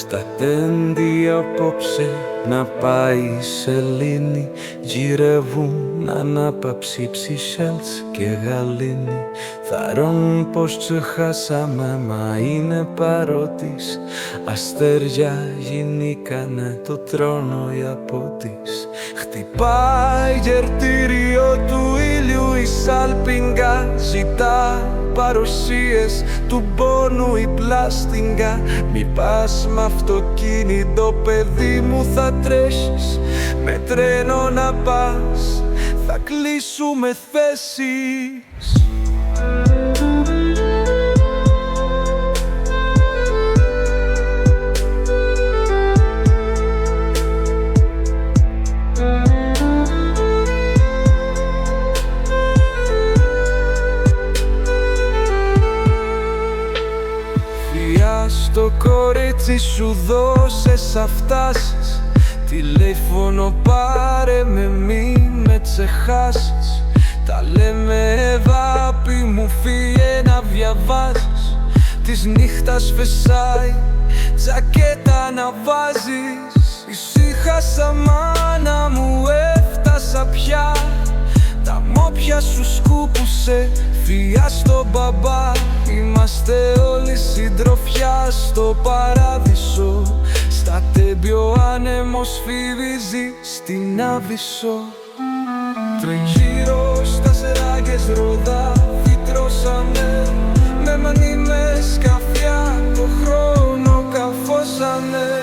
Στα τέντη απόψε να πάει η σελήνη, γυρεύουν ανάπαυση ψησέλτς και γαλήνη. Θαρρών πως ξεχάσαμε, μα είναι παρότης. Αστέρια γινήκανε το τρόνο η απότης. Χτυπάει γερτήριο του ήλιου η σάλπιγγα, ζητά παρουσίες του πόνου η πλάστιγγα. Μη πας μ' αυτοκίνητο παιδί μου, θα τρέχεις, με τρένο να πας, θα κλείσουμε θέσεις. Στο κορίτσι σου δώσες αυτάσεις, τηλέφωνο πάρε με, μη με ξεχάσεις. Τα λέμε Ευάπη μου, φύγε να διαβάζεις. Της νύχτας φεσάει, τζακέτα να βάζεις. Ησύχασα μάνα μου, έφτασα πια. Τα μόπια σου σκούπουσε, φυγιά στον μπαμπά. Είμαστε όλοι συντροφιά στο παράδεισο. Στα τέμπη ο άνεμος φιβίζει στην Άβυσσο. Τριγύρω στα σεράγγες ροδά φυτρώσανε, με μανί με σκαφιά το χρόνο καφώσανε.